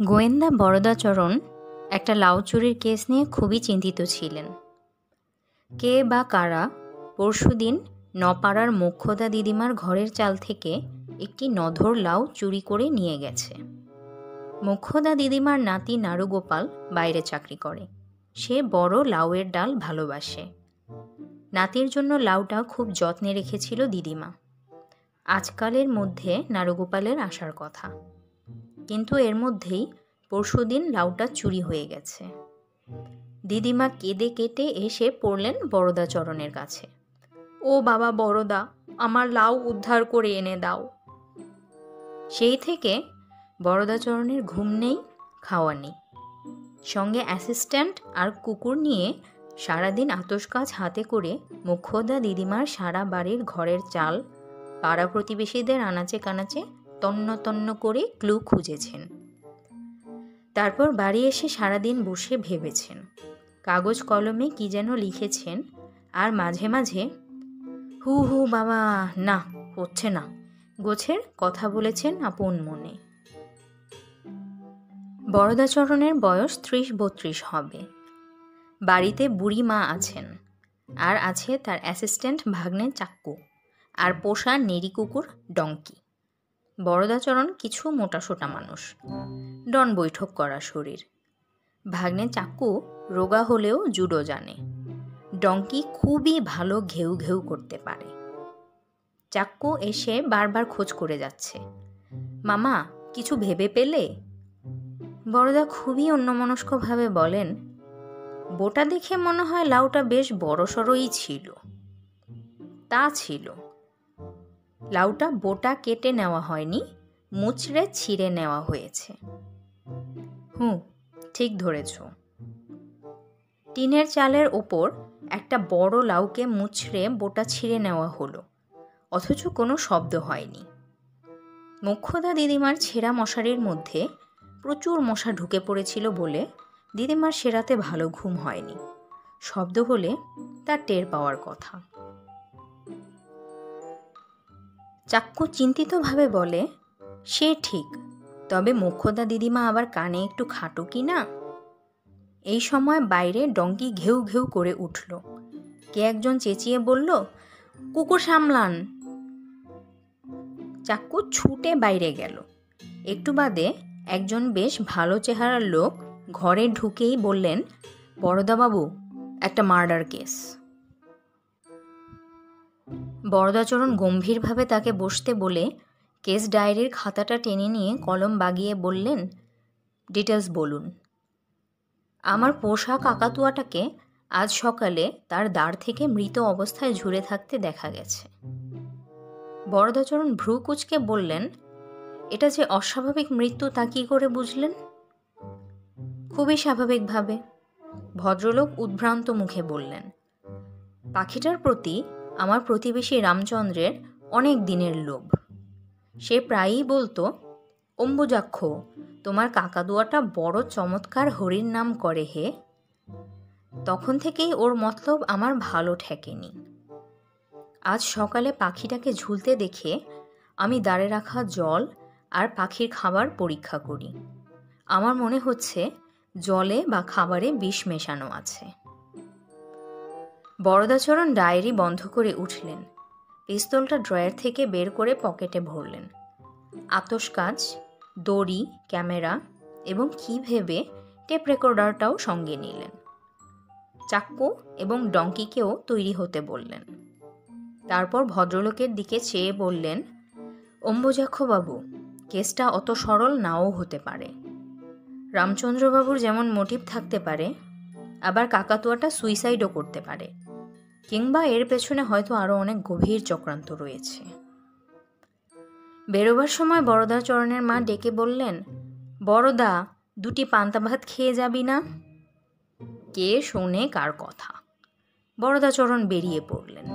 গোয়েন্দা বরদাচরণ একটা লাউ চুরির কেস নিয়ে খুবই চিন্তিত ছিলেন। কে বা কারা পরশুদিন নপাড়ার মোক্ষদা দিদিমার ঘরের চাল থেকে একটি নধর লাউ চুরি করে নিয়ে গেছে। মোক্ষদা দিদিমার নাতি নারুগোপাল বাইরে চাকরি করে। সে বড় লাউয়ের ডাল ভালোবাসে। নাতির জন্য লাউটা খুব যত্নে রেখেছিল দিদিমা। আজকালের মধ্যে নারুগোপালের আসার কথা, কিন্তু এর মধ্যেই পরশুদিন লাউটা চুরি হয়ে গেছে। দিদিমা কেঁদে কেটে এসে পড়লেন বরদাচরণের কাছে। ও বাবা বরদা, আমার লাউ উদ্ধার করে এনে দাও। সেই থেকে বরদাচরণের ঘুম নেই, খাওয়া নেই। সঙ্গে অ্যাসিস্ট্যান্ট আর কুকুর নিয়ে সারাদিন আতস কাজ হাতে করে মোক্ষদা দিদিমার সারা বাড়ির ঘরের চাল, পাড়া প্রতিবেশীদের আনাচে কানাচে তন্ন তন্ন করে ক্লু খুঁজেছেন। তারপর বাড়ি এসে সারাদিন বসে ভেবেছেন, কাগজ কলমে কি যেন লিখেছেন, আর মাঝে মাঝে হু হু বাবা না হচ্ছে না গোছের কথা বলেছেন আপন মনে। বরদাচরণের বয়স ৩০-৩২ হবে। বাড়িতে বুড়ি মা আছেন, আর আছে তার অ্যাসিস্ট্যান্ট ভাগ্নে চাক্কু, আর পোষা নেড়ি কুকুর ডঙ্কি। বরদাচরণ কিছু মোটাসোটা মানুষ, ডন বৈঠক করা শরীর। ভাগ্নে চাক্কু রোগা হলেও জুডো জানে। ডঙ্কি খুবই ভালো ঘেউ ঘেউ করতে পারে। চাক্কু এসে বারবার খোঁজ করে যাচ্ছে, মামা কিছু ভেবে পেলে? বড়দা খুবই অন্যমনস্কভাবে বলেন, বোটা দেখে মনে হয় লাউটা বেশ বড়সড়ই ছিল। তা ছিল। লাউটা বোটা কেটে নেওয়া হয়নি, মুচড়ে ছিঁড়ে নেওয়া হয়েছে। ঠিক ধরেছ। টিনের চালের ওপর একটা বড় লাউকে মুচড়ে বোটা ছিঁড়ে নেওয়া হলো, অথচ কোনো শব্দ হয়নি। মোক্ষদা দিদিমার ছেঁড়া মশারির মধ্যে প্রচুর মশা ঢুকে পড়েছিল বলে দিদিমার সে রাতে ভালো ঘুম হয়নি। শব্দ হলে তার টের পাওয়ার কথা। চাক্কু চিন্তিতভাবে বলে, সে ঠিক, তবে মোক্ষদা দিদিমা আবার কানে একটু খাটো কি না? এই সময় বাইরে ডঙ্কি ঘেউ ঘেউ করে উঠল। কে একজন চেঁচিয়ে বলল, কুকুর সামলান। চাক্কু ছুটে বাইরে গেল। একটু বাদে একজন বেশ ভালো চেহারার লোক ঘরে ঢুকেই বললেন, বরদাবাবু, একটা মার্ডার কেস। বরদাচরণ গম্ভীরভাবে তাকে বসতে বলে কেস ডায়েরির খাতাটা টেনে নিয়ে কলম বাগিয়ে বললেন, ডিটেলস বলুন। আমার পোষা কাকাতুয়াটাকে আজ সকালে তার দাঁড় থেকে মৃত অবস্থায় ঝুলে থাকতে দেখা গেছে। বরদাচরণ ভ্রু কুঁচকে বললেন, এটা যে অস্বাভাবিক মৃত্যু তা কি করে বুঝলেন? খুবই স্বাভাবিকভাবে, ভদ্রলোক উদ্ভ্রান্ত মুখে বললেন। পাখিটার প্রতি আমার প্রতিবেশী রামচন্দ্রের অনেক দিনের লোভ। সে প্রায়ই বলতো, অম্বুজাক্ষ, তোমার কাকাতুয়াটা বড় চমৎকার হরির নাম করে হে। তখন থেকেই ওর মতলব আমার ভালো ঠেকেনি। আজ সকালে পাখিটাকে ঝুলতে দেখে আমি দাঁড়ে রাখা জল আর পাখির খাবার পরীক্ষা করি। আমার মনে হচ্ছে জলে বা খাবারে বিষ মেশানো আছে। বরদাচরণ ডায়েরি বন্ধ করে উঠলেন। পিস্তলটা ড্রয়ার থেকে বের করে পকেটে ভরলেন। আতস কাজ, দড়ি, ক্যামেরা এবং কি ভেবে টেপ রেকর্ডারটাও সঙ্গে নিলেন। চাক্কু এবং ডঙ্কিকেও তৈরি হতে বললেন। তারপর ভদ্রলোকের দিকে চেয়ে বললেন, অম্বুজাক্ষবাবু, কেসটা অত সরল নাও হতে পারে। রামচন্দ্রবাবুর যেমন মোটিভ থাকতে পারে, আবার কাকাতুয়াটা সুইসাইডও করতে পারে, কিংবা এর পেছনে হয়তো আরও অনেক গভীর চক্রান্ত রয়েছে। বেরোবার সময় বরদাচরণের মা ডেকে বললেন, বরদা, দুটি পান্তা ভাত খেয়ে যাবি না? কে শোনে কার কথা? বরদাচরণ বেরিয়ে পড়লেন।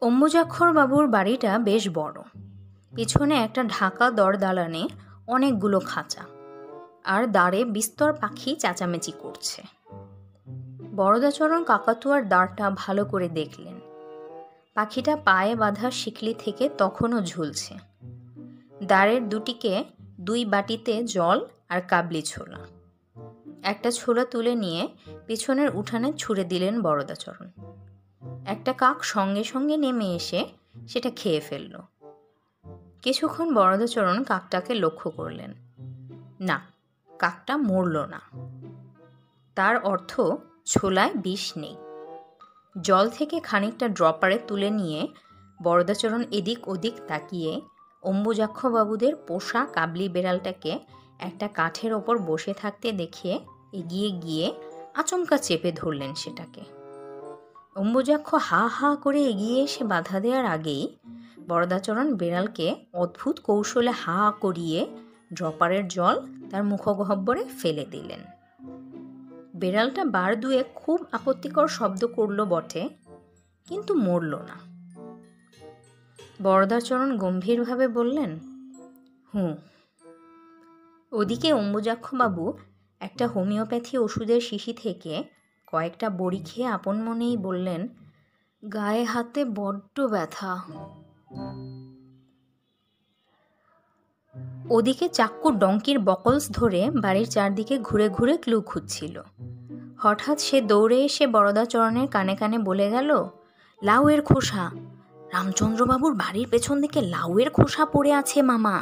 অম্বুজাক্ষর বাবুর বাড়িটা বেশ বড়। পিছনে একটা ঢাকা দরদালানে অনেকগুলো খাঁচা, আর দাঁড়ে বিস্তর পাখি চেঁচামেচি করছে। বরদাচরণ কাকাতুয়ার দাঁড়টা ভালো করে দেখলেন। পাখিটা পায়ে বাঁধা শিকলি থেকে তখনও ঝুলছে। দাঁড়ের দুটিকে 2 বাটিতে জল আর কাবলি ছোলা। একটা ছোলা তুলে নিয়ে পিছনের উঠানে ছুঁড়ে দিলেন বরদাচরণ। একটা কাক সঙ্গে সঙ্গে নেমে এসে সেটা খেয়ে ফেলল। কিছুক্ষণ বরদাচরণ কাকটাকে লক্ষ্য করলেন। না, কাকটা মরল না। তার অর্থ ছোলায় বিষ নেই। জল থেকে খানিকটা ড্রপারে তুলে নিয়ে বরদাচরণ এদিক ওদিক তাকিয়ে অম্বুজাক্ষবাবুদের পোষা কাবলি বেড়ালটাকে একটা কাঠের ওপর বসে থাকতে দেখিয়ে এগিয়ে গিয়ে আচমকা চেপে ধরলেন সেটাকে। অম্বুজাক্ষ হা হা করে এগিয়ে এসে বাধা দেওয়ার আগেই বরদাচরণ বেড়ালকে অদ্ভুত কৌশলে হা করিয়ে ড্রপারের জল তার মুখগহ্বরে ফেলে দিলেন। বেড়ালটা বার দুয়ে খুব আপত্তিকর শব্দ করল বটে, কিন্তু মরল না। বরদাচরণ গম্ভীরভাবে বললেন, হুঁ। ওদিকে অম্বুজাক্ষবাবু একটা হোমিওপ্যাথি ওষুধের শিশি থেকে কয়েকটা বড়ি খেয়ে আপন মনেই বললেন, গায়ে হাতে বড্ড ব্যথা। ওদিকে চাক্কু ডঙ্কির বকলস ধরে বাড়ির চারদিকে ঘুরে ঘুরে ক্লু খুঁজছিল। হঠাৎ সে দৌড়ে এসে বরদাচরণের কানে কানে বলে গেল, লাউয়ের খোসা, রামচন্দ্রবাবুর বাড়ির পেছন দিকে লাউয়ের খোসা পড়ে আছে মামা।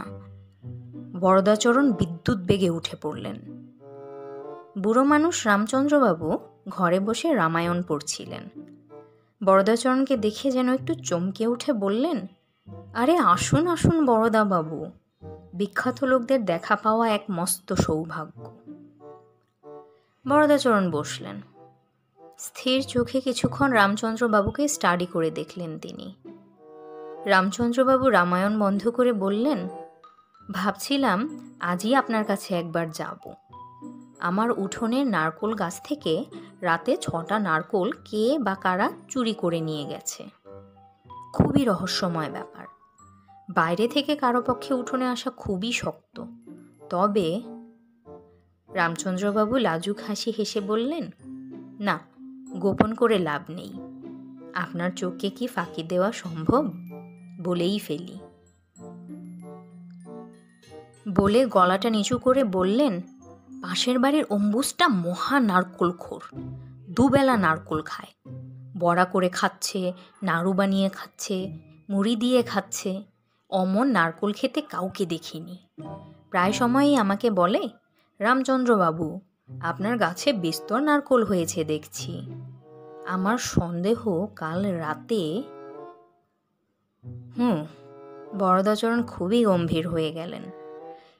বরদাচরণ বিদ্যুৎ বেগে উঠে পড়লেন। বুড়ো মানুষ রামচন্দ্রবাবু ঘরে বসে রামায়ণ পড়ছিলেন। বরদাচরণকে দেখে যেন একটু চমকে উঠে বললেন, আরে আসুন আসুন বরদাবাবু, বিখ্যাত লোকদের দেখা পাওয়া এক মস্ত সৌভাগ্য। বরদাচরণ বসলেন। স্থির চোখে কিছুক্ষণ রামচন্দ্রবাবুকে স্টাডি করে দেখলেন তিনি। রামচন্দ্রবাবু রামায়ণ বন্ধ করে বললেন, ভাবছিলাম আজই আপনার কাছে একবার যাব। আমার উঠোনের নারকোল গাছ থেকে রাতে 6টা নারকোল কে বা কারা চুরি করে নিয়ে গেছে। খুবই রহস্যময় ব্যাপার। বাইরে থেকে কারো পক্ষে উঠোনে আসা খুবই শক্ত। তবে রামচন্দ্রবাবু লাজুক হাসি হেসে বললেন, না, গোপন করে লাভ নেই। আপনার চোখকে কি ফাঁকি দেওয়া সম্ভব? বলেই ফেলি। বলে গলাটা নিচু করে বললেন, পাশের বাড়ির অম্বুজটা মহা নারকোলখোর। দুবেলা নারকোল খায়, বড়া করে খাচ্ছে, নাড়ু বানিয়ে খাচ্ছে, মুড়ি দিয়ে খাচ্ছে। অমন নারকোল খেতে কাউকে দেখিনি। প্রায় সময়ই আমাকে বলে, রামচন্দ্রবাবু, আপনার গাছে বিস্তর নারকোল হয়েছে দেখছি। আমার সন্দেহ কাল রাতে। বরদাচরণ খুবই গম্ভীর হয়ে গেলেন।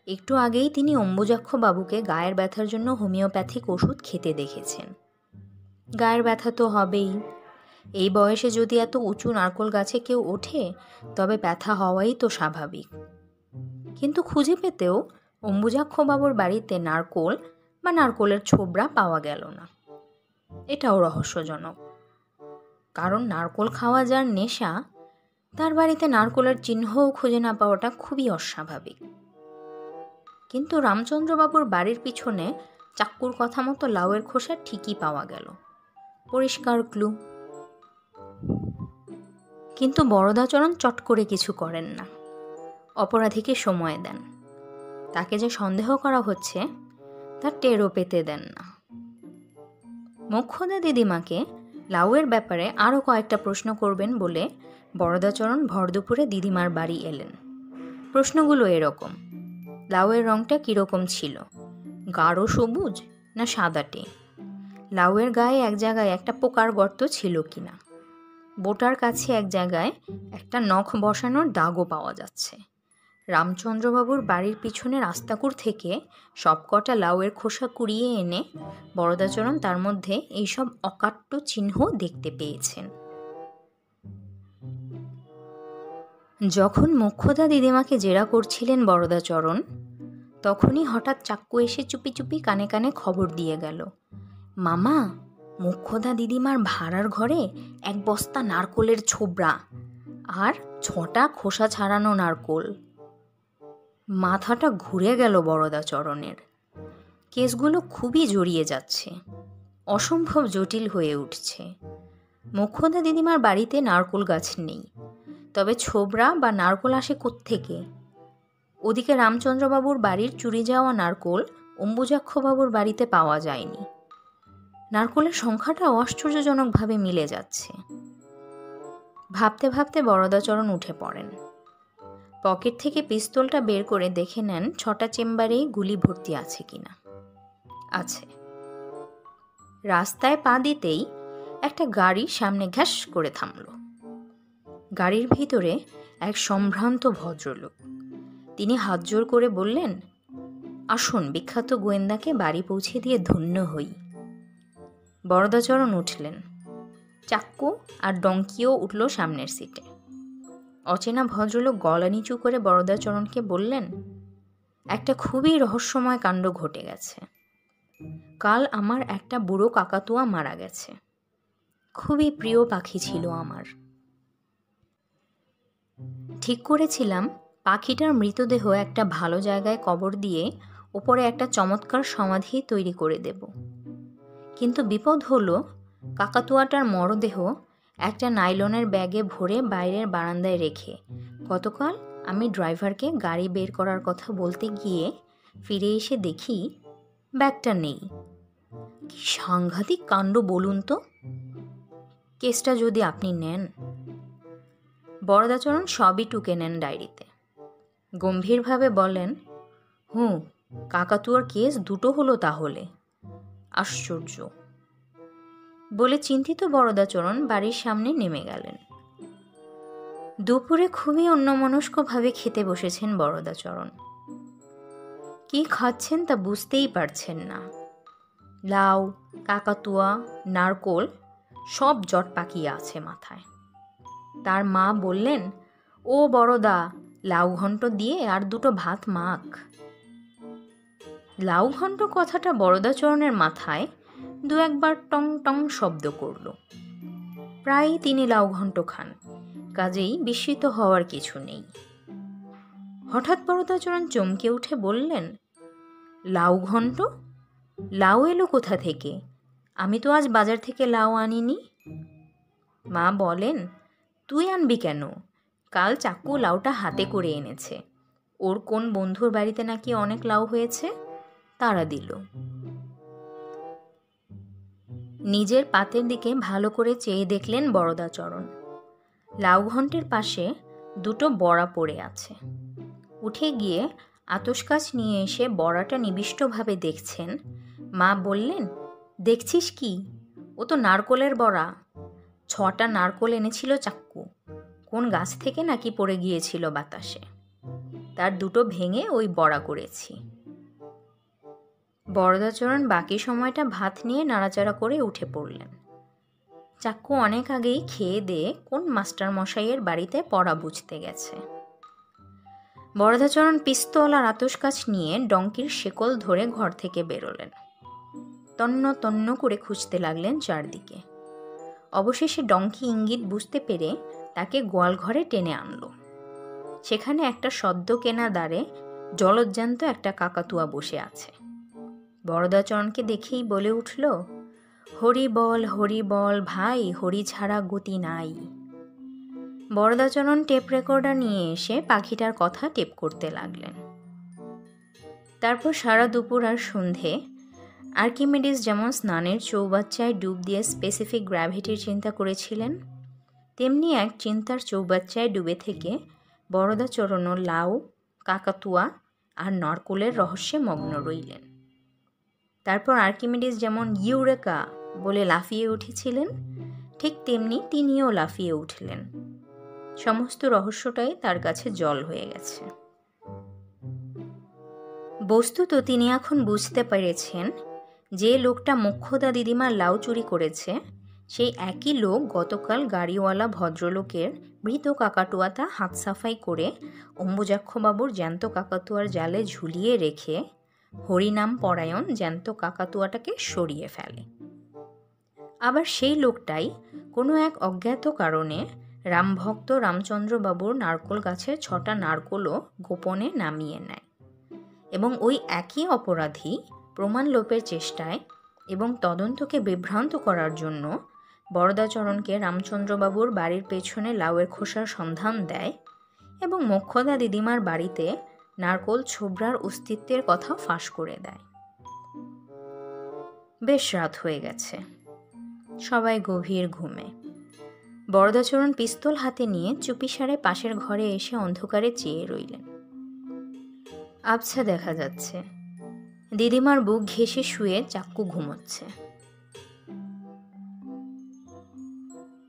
একটু আগেই তিনি অম্বুজাক্ষবাবুকে গায়ের ব্যথার জন্য হোমিওপ্যাথিক ওষুধ খেতে দেখেছেন। গায়ের ব্যথা তো হবেই। এই বয়সে যদি এত উঁচু নারকোল গাছে কেউ ওঠে, তবে ব্যথা হওয়াই তো স্বাভাবিক। কিন্তু খুঁজে পেতেও অম্বুজাক্ষবাবুর বাড়িতে নারকোল বা নারকোলের ছোবড়া পাওয়া গেল না। এটাও রহস্যজনক, কারণ নারকোল খাওয়া যার নেশা, তার বাড়িতে নারকোলের চিহ্নও খুঁজে না পাওয়াটা খুবই অস্বাভাবিক। কিন্তু রামচন্দ্রবাবুর বাড়ির পিছনে চাক্কুর কথা মতো লাউয়ের খোসা ঠিকই পাওয়া গেল, পরিষ্কার ক্লু। কিন্তু বরদাচরণ চট করে কিছু করেন না, অপরাধীকে সময় দেন। তাকে যে সন্দেহ করা হচ্ছে তার টেরও পেতে দেন না। মোক্ষদা দিদিমাকে লাউয়ের ব্যাপারে আরও কয়েকটা প্রশ্ন করবেন বলে বরদাচরণ ভরদুপুরে দিদিমার বাড়ি এলেন। প্রশ্নগুলো এরকম, লাউয়ের রঙটা কীরকম ছিল, গাঢ় সবুজ না সাদাটে? লাউয়ের গায়ে এক জায়গায় একটা পোকার গর্ত ছিল কিনা? বোটার কাছে এক জায়গায় একটা নখ বসানোর দাগও পাওয়া যাচ্ছে। রামচন্দ্রবাবুর বাড়ির পিছনের আস্তাকুর থেকে সবকটা লাউয়ের খোসা কুড়িয়ে এনে বরদাচরণ তার মধ্যে এইসব অকাট্য চিহ্ন দেখতে পেয়েছেন। যখন মোক্ষদা দিদিমাকে জেরা করছিলেন বরদাচরণ, তখনই হঠাৎ চাক্কু এসে চুপি চুপি কানে কানে খবর দিয়ে গেল, মামা, মোক্ষদা দিদিমার ভাড়ার ঘরে 1 বস্তা নারকোলের ছোবড়া আর 6টা খোসা ছাড়ানো নারকোল। মাথাটা ঘুরে গেল বরদাচরণের। কেসগুলো খুবই জড়িয়ে যাচ্ছে, অসম্ভব জটিল হয়ে উঠছে। মোক্ষদা দিদিমার বাড়িতে নারকোল গাছ নেই, তবে ছোবড়া বা নারকোল আসে কোত্থেকে? ওদিকে রামচন্দ্রবাবুর বাড়ির চুরি যাওয়া নারকোল অম্বুজাক্ষবাবুর বাড়িতে পাওয়া যায়নি। নারকোলের সংখ্যাটাও আশ্চর্যজনকভাবে মিলে যাচ্ছে। ভাবতে ভাবতে বরদাচরণ উঠে পড়েন। পকেট থেকে পিস্তলটা বের করে দেখে নেন 6টা চেম্বারেই গুলি ভর্তি আছে কিনা। আছে। রাস্তায় পা দিতেই একটা গাড়ি সামনে ঘ্যাস করে থামল। গাড়ির ভিতরে এক সম্ভ্রান্ত ভদ্রলোক। তিনি হাত জোর করে বললেন, আসুন, বিখ্যাত গোয়েন্দাকে বাড়ি পৌঁছে দিয়ে ধন্য হই। বরদাচরণ উঠলেন। চাক্কু আর ডঙ্কিও উঠল সামনের সিটে। অচেনা ভদ্রলোক গলা নিচু করে বরদাচরণকে বললেন, একটা খুবই রহস্যময় কাণ্ড ঘটে গেছে। কাল আমার একটা বুড়ো কাকাতুয়া মারা গেছে। খুবই প্রিয় পাখি ছিল আমার। ঠিক করেছিলাম পাখিটার মৃতদেহ একটা ভালো জায়গায় কবর দিয়ে ওপরে একটা চমৎকার সমাধি তৈরি করে দেব। কিন্তু বিপদ হলো, কাকাতুয়াটার মরদেহ একটা নাইলনের ব্যাগে ভরে বাইরের বারান্দায় রেখে গতকাল আমি ড্রাইভারকে গাড়ি বের করার কথা বলতে গিয়ে ফিরে এসে দেখি ব্যাগটা নেই। কি সাংঘাতিক কাণ্ড বলুন তো। কেসটা যদি আপনি নেন। বরদাচরণ সবই টুকে নেন ডায়েরিতে। গম্ভীরভাবে বলেন, কাকাতুয়ার কেস 2টো হলো তাহলে। আশ্চর্য। বলে চিন্তিত বরদাচরণ বাড়ির সামনে নেমে গেলেন। দুপুরে খুবই অন্যমনস্কভাবে খেতে বসেছেন বরদাচরণ। কি খাচ্ছেন তা বুঝতেই পারছেন না। লাউ, কাকাতুয়া, নারকোল সব জট পাকিয়ে আছে মাথায়। তার মা বললেন, ও বড়দা, লাউ ঘন্ট দিয়ে আর 2টো ভাত মাখ। লাউ ঘন্ট কথাটা বরদাচরণের মাথায় 2-1বার টং টং শব্দ করল। প্রায়ই তিনি লাউ ঘন্ট খান, কাজেই বিস্মিত হওয়ার কিছু নেই। হঠাৎ বরদাচরণ চমকে উঠে বললেন, লাউ ঘন্ট? লাউ এলো কোথা থেকে? আমি তো আজ বাজার থেকে লাউ আনিনি। মা বলেন, তুই আনবি কেন? কাল চাক্কু লাউটা হাতে করে এনেছে। ওর কোন বন্ধুর বাড়িতে নাকি অনেক লাউ হয়েছে, তারা দিল। নিজের পাতের দিকে ভালো করে চেয়ে দেখলেন বরদাচরণ। লাউ ঘন্টের পাশে 2টো বড়া পড়ে আছে। উঠে গিয়ে আতশকাচ নিয়ে এসে বড়াটা নিবিষ্টভাবে দেখছেন। মা বললেন, দেখছিস কি? ও তো নারকোলের বড়া। 6টা নারকোল এনেছিল চাক্কু। কোন গাছ থেকে নাকি পড়ে গিয়েছিল বাতাসে। তার 2টো ভেঙে ওই বড়া করেছি। বরদাচরণ বাকি সময়টা ভাত নিয়ে নাড়াচাড়া করে উঠে পড়লেন। চাক্কু অনেক আগেই খেয়ে দিয়ে কোন মাস্টার মশাইয়ের বাড়িতে পড়া বুঝতে গেছে। বরদাচরণ পিস্তল আর আতশকাচ নিয়ে ডঙ্কির শেকল ধরে ঘর থেকে বেরোলেন। তন্ন তন্ন করে খুঁজতে লাগলেন চারদিকে। অবশেষে ডঙ্কি ইঙ্গিত বুঝতে পেরে তাকে গোয়ালঘরে টেনে আনলো। সেখানে একটা সদ্য কেনা দ্বারে জলজ্জান্ত একটা কাকাতুয়া বসে আছে। বরদাচরণকে দেখেই বলে উঠল, হরি বল, হরি বল ভাই, হরি ছাড়া গতি নাই। বরদাচরণ টেপ রেকর্ডার নিয়ে এসে পাখিটার কথা টেপ করতে লাগলেন। তারপর সারা দুপুর আর সন্ধে আর্কিমিডিস যেমন স্নানের চৌবাচ্চায় ডুব দিয়ে স্পেসিফিক গ্র্যাভিটির চিন্তা করেছিলেন, তেমনি এক চিন্তার চৌবাচ্চায় ডুবে থেকে বরদাচরণও লাউ, কাকাতুয়া আর নারকোলের রহস্যে মগ্ন রইলেন। তারপর আর্কিমিডিস যেমন ইউরেকা বলে লাফিয়ে উঠেছিলেন, ঠিক তেমনি তিনিও লাফিয়ে উঠলেন। সমস্ত রহস্যটাই তার কাছে জল হয়ে গেছে। বস্তুত তিনি এখন বুঝতে পেরেছেন, যে লোকটা মোক্ষদা দিদিমার লাউ চুরি করেছে সেই একই লোক গতকাল গাড়িওয়ালা ভদ্রলোকের মৃত কাকাতুয়াটা হাত সাফাই করে অম্বুজাক্ষবাবুর জ্যান্ত কাকাতুয়ার জালে ঝুলিয়ে রেখে হরিনাম পরায়ণ জ্যান্ত কাকাতুয়াটাকে সরিয়ে ফেলে। আবার সেই লোকটাই কোনো এক অজ্ঞাত কারণে রামভক্ত রামচন্দ্রবাবুর নারকোল গাছের 6টা নারকোলও গোপনে নামিয়ে নেয় এবং ওই একই অপরাধী প্রমাণ লোপের চেষ্টায় এবং তদন্তকে বিভ্রান্ত করার জন্য বরদাচরণকে রামচন্দ্রবাবুর বাড়ির পেছনে লাউয়ের খোসার সন্ধান দেয় এবং মোক্ষদা দিদিমার বাড়িতে নারকোল ছোবড়ার অস্তিত্বের কথা ফাঁস করে দেয়। বেশ রাত হয়ে গেছে, সবাই গভীর ঘুমে। বরদাচরণ পিস্তল হাতে নিয়ে চুপিসারে পাশের ঘরে এসে অন্ধকারে চেয়ে রইলেন। আবছা দেখা যাচ্ছে, দিদিমার বুক ঘেঁষে শুয়ে চাক্কু ঘুমোচ্ছে।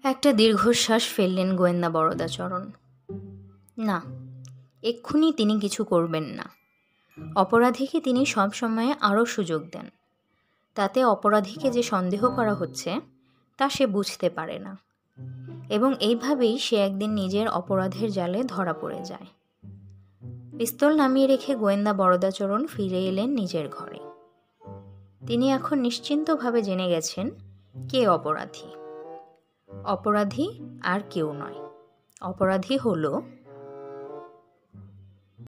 একটা দীর্ঘশ্বাস ফেললেন গোয়েন্দা বরদাচরণ। না, এক্ষুনি তিনি কিছু করবেন না। অপরাধীকে তিনি সব সময়ে আরও সুযোগ দেন, তাতে অপরাধীকে যে সন্দেহ করা হচ্ছে তা সে বুঝতে পারে না, এবং এইভাবেই সে একদিন নিজের অপরাধের জালে ধরা পড়ে যায়। পিস্তল নামিয়ে রেখে গোয়েন্দা বরদাচরণ ফিরে এলেন নিজের ঘরে। তিনি এখন নিশ্চিন্তভাবে জেনে গেছেন কে অপরাধী। অপরাধী আর কেউ নয়, অপরাধী হলো